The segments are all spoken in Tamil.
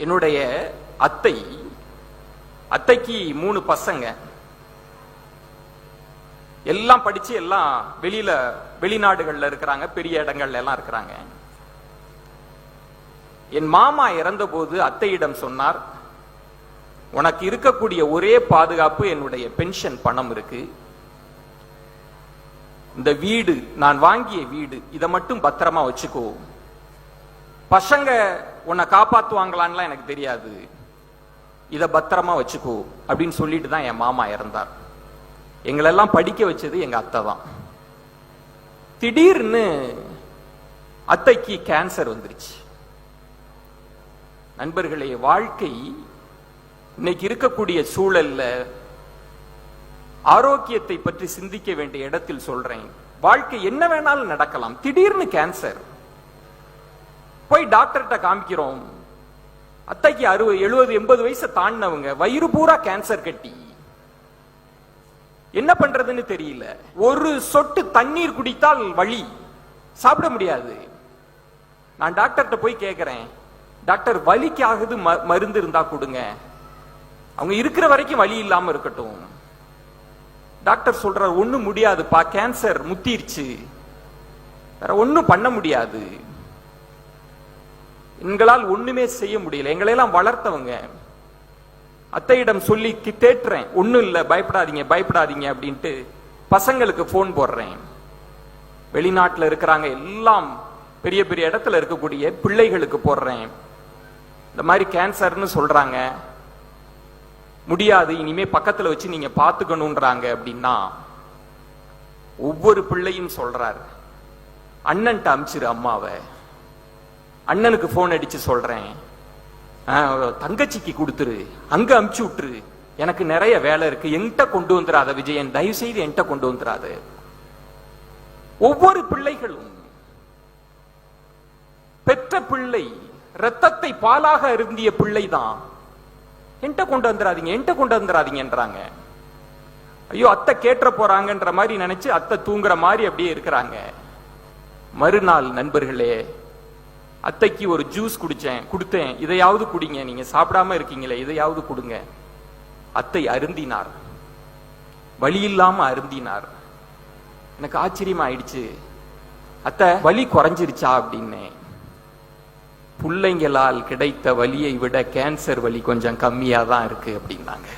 என்னுடைய அத்தைக்கு 3 பசங்க, எல்லாம் படிச்சு எல்லாம் வெளிநாடுகள்ல இருக்கிறாங்க, பெரிய இடங்கள்ல எல்லாம் இருக்கிறாங்க. என் மாமா இறந்த போது அத்தையிடம் சொன்னார், உனக்கு இருக்கக்கூடிய ஒரே பாதுகாப்பு என்னுடைய பென்ஷன் பணம் இருக்கு, இந்த வீடு நான் வாங்கிய வீடு, இதை மட்டும் பத்திரமா வச்சுக்கோ, பசங்க உன்னை காப்பாத்துவாங்களான்லாம் எனக்கு தெரியாது, இத பத்திரமா வச்சுக்கோ அப்படின்னு சொல்லிட்டு தான் என் மாமா இறந்தார். எங்களெல்லாம் படிக்க வச்சது எங்க அத்தை தான். திடீர்னு அத்தைக்கு கேன்சர் வந்துருச்சு. நண்பர்களே, வாழ்க்கை இன்னைக்கு இருக்கக்கூடிய சூழல்ல ஆரோக்கியத்தை பற்றி சிந்திக்க வேண்டிய இடத்தில் சொல்றேன். வாழ்க்கை என்ன வேணாலும் நடக்கலாம். திடீர்னு கேன்சர், போய் டாக்டர்கிட்ட காமிக்கிறோம். அத்தைக்கு 60, 70, 80 வயசை தாண்டினவங்க, வயிறு பூரா கேன்சர் கட்டி, என்ன பண்றதுன்னு தெரியல. ஒரு சொட்டு தண்ணீர் குடித்தால் வலி, சாப்பிட முடியாது. நான் டாக்டர்கிட்ட போய் கேட்கிறேன், டாக்டர் வலிக்காகுது மருந்து இருந்தா கொடுங்க, அவங்க இருக்கிற வரைக்கும் வலி இல்லாம இருக்கட்டும். டாக்டர் சொல்றார், ஒண்ணும் முடியாதுப்பா, கேன்சர் முத்திருச்சு, வேற ஒண்ணும் பண்ண முடியாது, எங்களால் ஒண்ணுமே செய்ய முடியல. எங்களையெல்லாம் வளர்த்தவங்க. அத்தையிடம் சொல்லி தேற்றுறேன், ஒண்ணும் இல்ல, பயப்படாதீங்க பயப்படாதீங்க அப்படின்ட்டு பசங்களுக்கு போன் போடுறேன். வெளிநாட்டுல இருக்கிறாங்க, எல்லாம் பெரிய பெரிய இடத்துல இருக்கக்கூடிய பிள்ளைகளுக்கு போடுறேன். இந்த மாதிரி கேன்சர்னு சொல்றாங்க, முடியாது, இனிமே பக்கத்துல வச்சு நீங்க பாத்துக்கணும்ன்றாங்க அப்படின்னா, ஒவ்வொரு பிள்ளையும் சொல்றாரு, அண்ணன்ட்ட அமிச்சிரு அம்மாவை. அண்ணனுக்கு போன் அடிச்சு சொல்றேன், தங்கச்சிக்கு கொடுத்துரு, அங்க அமுச்சு விட்டுரு, எனக்கு நிறைய வேலை இருக்கு, என்கிட்ட கொண்டு வந்துடாத விஜயன், தயவு செய்து என்கிட்ட கொண்டு வந்துடாத. ஒவ்வொரு பிள்ளைகளும், பெற்ற பிள்ளை, ரத்தத்தை பாலாக அருந்திய பிள்ளைதான், என்கிட்ட கொண்டு வந்துடாதீங்க என்கிட்ட கொண்டு வந்துடாதீங்கன்றாங்க. ஐயோ, அத்தை கேட்ட போறாங்கன்ற மாதிரி நினைச்சு அத்தை தூங்குற மாதிரி அப்படியே இருக்கிறாங்க. மறுநாள் நண்பர்களே, அத்தைக்கு ஒரு ஜூஸ் கொடுத்தேன், இதையாவது குடிங்க, நீங்க சாப்பிடாம இருக்கீங்களே, இதையாவது கொடுங்க. அத்தை அருந்தினார், வலி இல்லாம அருந்தினார். எனக்கு ஆச்சரியம் ஆயிடுச்சு, அத்தை வலி குறைஞ்சிருச்சா அப்படின்னு. பிள்ளைங்களால் கிடைத்த வலியை விட கேன்சர் வலி கொஞ்சம் கம்மியா தான் இருக்கு அப்படின்னாங்க.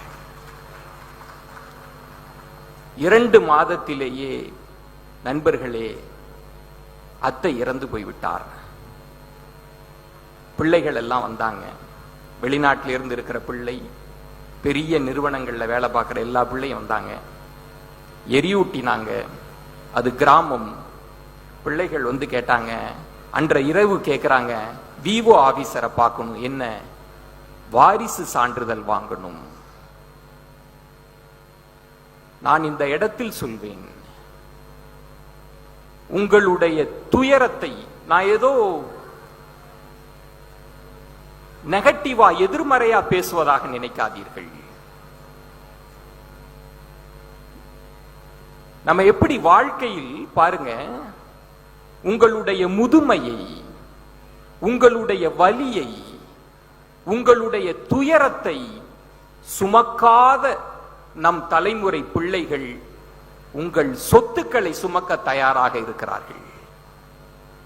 2 மாதத்திலேயே நண்பர்களே, அத்தை இறந்து போய்விட்டார். பிள்ளைகள் எல்லாம் வந்தாங்க, வெளிநாட்டில இருந்து இருக்கிற பிள்ளை, பெரிய நிறுவனங்கள்ல வேலை பார்க்கிற எல்லா பிள்ளையும் வந்தாங்க. எரியூட்டினாங்க, அது கிராமம். பிள்ளைகள் வந்து கேட்டாங்க, அன்ற இரவு கேட்கிறாங்க, விவோ ஆபீசரை பார்க்கணும், என்ன வாரிசு சான்றிதழ் வாங்கணும். நான் இந்த இடத்தில் சொல்வேன், உங்களுடைய துயரத்தை நான் ஏதோ நெகட்டிவா எதிர்மறையா பேசுவதாக நினைக்காதீர்கள். நம்ம எப்படி வாழ்க்கையில் பாருங்க, உங்களுடைய முதுமையை, உங்களுடைய வலியை, உங்களுடைய துயரத்தை சுமக்காத நம் தலைமுறை பிள்ளைகள் உங்கள் சொத்துக்களை சுமக்க தயாராக இருக்கிறார்கள்.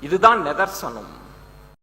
இதுதான் நிதர்சனம்.